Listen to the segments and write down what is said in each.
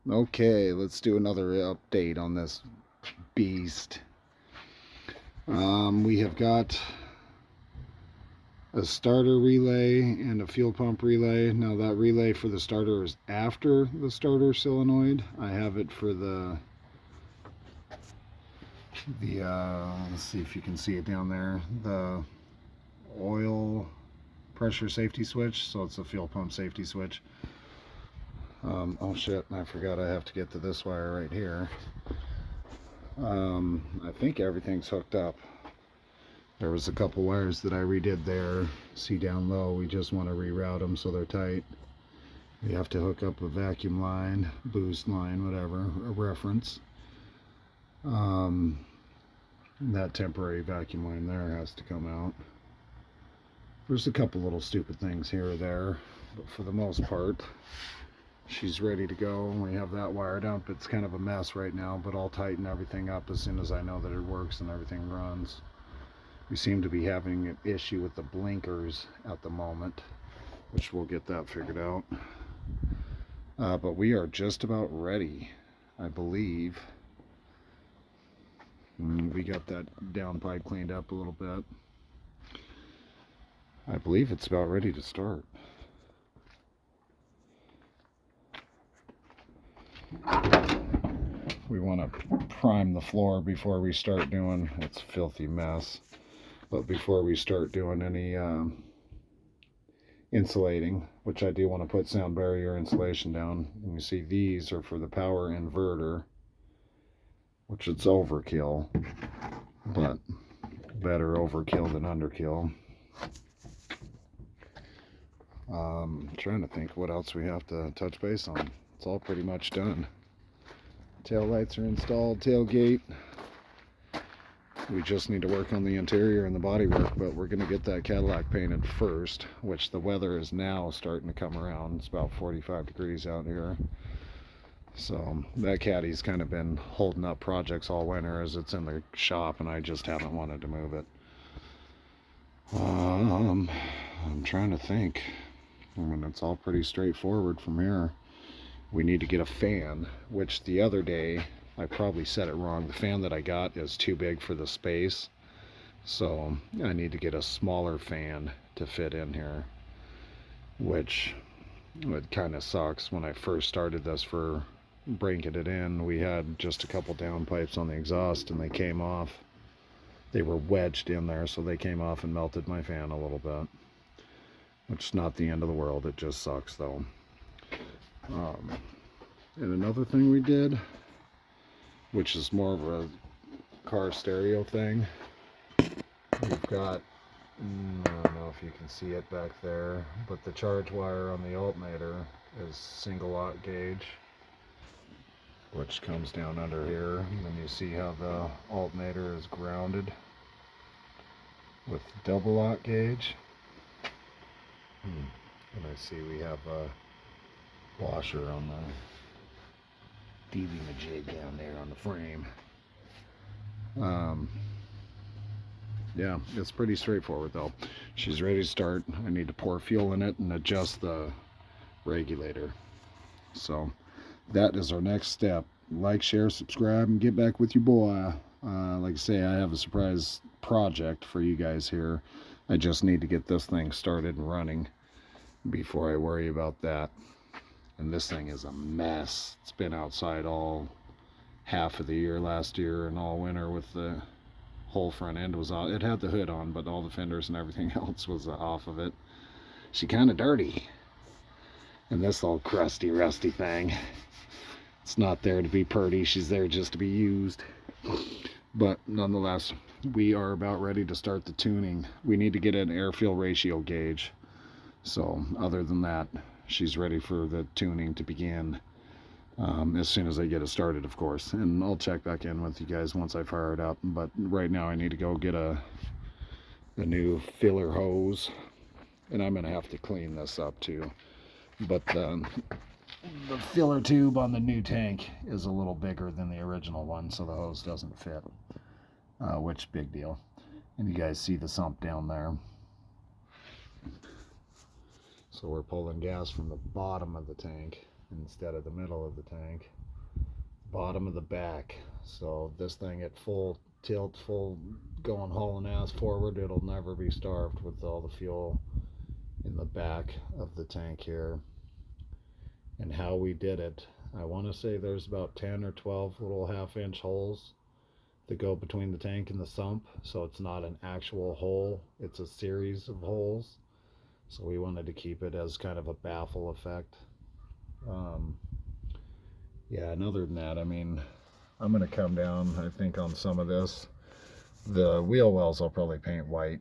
Okay, let's do another update on this beast. We have got a starter relay and a fuel pump relay. Now that relay for the starter is after the starter solenoid. I have it for the let's see if you can see it down there, the oil pressure safety switch. So it's a fuel pump safety switch. Oh shit, I forgot I have to get to this wire right here. I think everything's hooked up. There was a couple wires that I redid there. See down low, we just want to reroute them so they're tight. We have to hook up a vacuum line, boost line, whatever, a reference. That temporary vacuum line there has to come out. There's a couple little stupid things here or there, but for the most part, she's ready to go. We have that wired up. It's kind of a mess right now, but I'll tighten everything up as soon as I know that it works and everything runs. We seem to be having an issue with the blinkers at the moment, which we'll get that figured out. But we are just about ready, I believe. We got that downpipe cleaned up a little bit. I believe it's about ready to start. We want to prime the floor before we start doing, it's a filthy mess, but before we start doing any insulating, which I do want to put sound barrier insulation down. And you see these are for the power inverter, which it's overkill, but better overkill than underkill. Trying to think what else we have to touch base on. It's all pretty much done. Tail lights are installed, tailgate. We just need to work on the interior and the bodywork, but we're going to get that Cadillac painted first, which the weather is now starting to come around. It's about 45 degrees out here. So that Caddy's kind of been holding up projects all winter as it's in the shop, and I just haven't wanted to move it. I'm trying to think. I mean, it's all pretty straightforward from here. We need to get a fan, which the other day I probably said it wrong. The fan that I got is too big for the space, so I need to get a smaller fan to fit in here, which it kind of sucks. When I first started this for breaking it in, we had just a couple downpipes on the exhaust and they came off. They were wedged in there, so they came off and melted my fan a little bit, which is not the end of the world. It just sucks though. And another thing we did, which is more of a car stereo thing, we've got, I don't know if you can see it back there, but the charge wire on the alternator is single aught gauge, which comes down under here. And then you see how the alternator is grounded with double aught gauge. And I see we have a washer on the DV majig down there on the frame. Yeah, it's pretty straightforward though. She's ready to start. I need to pour fuel in it and adjust the regulator. So that is our next step. Like, share, subscribe, and get back with your boy. Like I say, I have a surprise project for you guys here. I just need to get this thing started and running before I worry about that. And this thing is a mess. It's been outside all half of the year last year and all winter with the whole front end was off. It had the hood on, but all the fenders and everything else was off of it. She kind of dirty. And this old crusty, rusty thing, it's not there to be pretty. She's there just to be used. But nonetheless, we are about ready to start the tuning. We need to get an air-fuel ratio gauge. So other than that, she's ready for the tuning to begin. As soon as I get it started, of course. And I'll check back in with you guys once I fire it up. But right now I need to go get a new filler hose. And I'm going to have to clean this up too. But the filler tube on the new tank is a little bigger than the original one, so the hose doesn't fit. Which, big deal. And you guys see the sump down there. So we're pulling gas from the bottom of the tank instead of the middle of the tank. Bottom of the back. So this thing at full tilt, full going hauling ass forward, it'll never be starved with all the fuel in the back of the tank here. And how we did it, I want to say there's about 10 or 12 little 1/2 inch holes that go between the tank and the sump, so it's not an actual hole, it's a series of holes. So we wanted to keep it as kind of a baffle effect. Yeah, and other than that, I mean, I'm going to come down, I think, on some of this. The wheel wells I'll probably paint white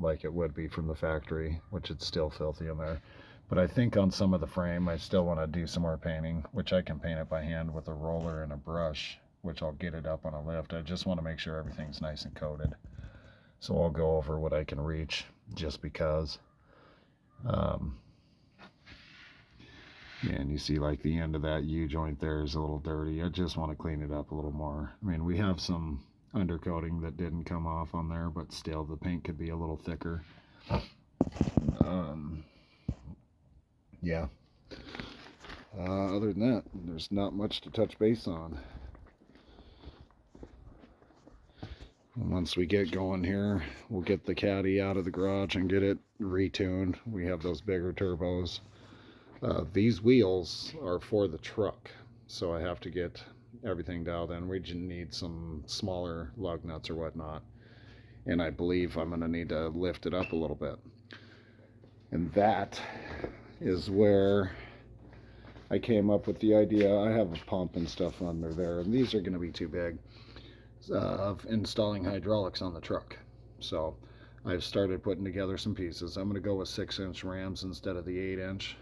like it would be from the factory, which it's still filthy in there. But I think on some of the frame I still want to do some more painting, which I can paint it by hand with a roller and a brush, which I'll get it up on a lift. I just want to make sure everything's nice and coated. So I'll go over what I can reach just because. Yeah, and you see like the end of that U-joint there is a little dirty. I just want to clean it up a little more. I mean, we have some undercoating that didn't come off on there, but still the paint could be a little thicker. Yeah. Other than that, there's not much to touch base on. Once we get going here, we'll get the caddy out of the garage and get it retuned. We have those bigger turbos. These wheels are for the truck, so I have to get everything dialed in. We just need some smaller lug nuts or whatnot, and I believe I'm going to need to lift it up a little bit. And that is where I came up with the idea. I have a pump and stuff under there, and these are going to be too big, of installing hydraulics on the truck. So I've started putting together some pieces. I'm going to go with 6-inch rams instead of the 8-inch.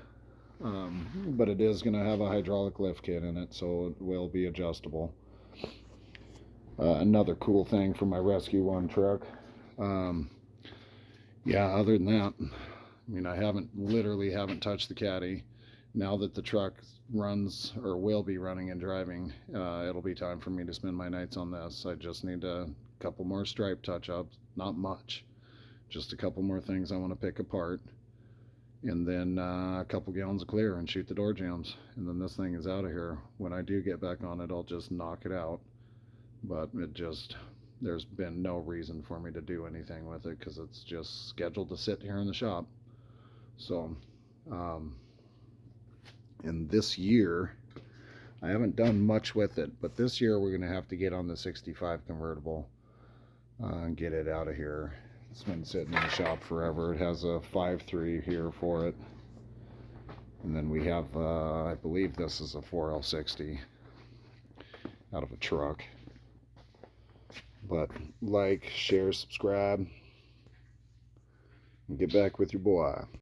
But it is going to have a hydraulic lift kit in it, so it will be adjustable. Another cool thing for my Rescue 1 truck. Yeah, other than that, I mean, I literally haven't touched the caddy. Now that the truck runs, or will be running and driving, it'll be time for me to spend my nights on this. I just need a couple more stripe touch-ups, not much, just a couple more things I want to pick apart. And then a couple gallons of clear and shoot the door jambs, and then this thing is out of here. When I do get back on it, I'll just knock it out. But there's been no reason for me to do anything with it because it's just scheduled to sit here in the shop. So and this year I haven't done much with it, but this year we're gonna have to get on the 65 convertible and get it out of here. It's been sitting in the shop forever. It has a 5.3 here for it. And then we have, I believe this is a 4L60 out of a truck. But like, share, subscribe, and get back with your boy.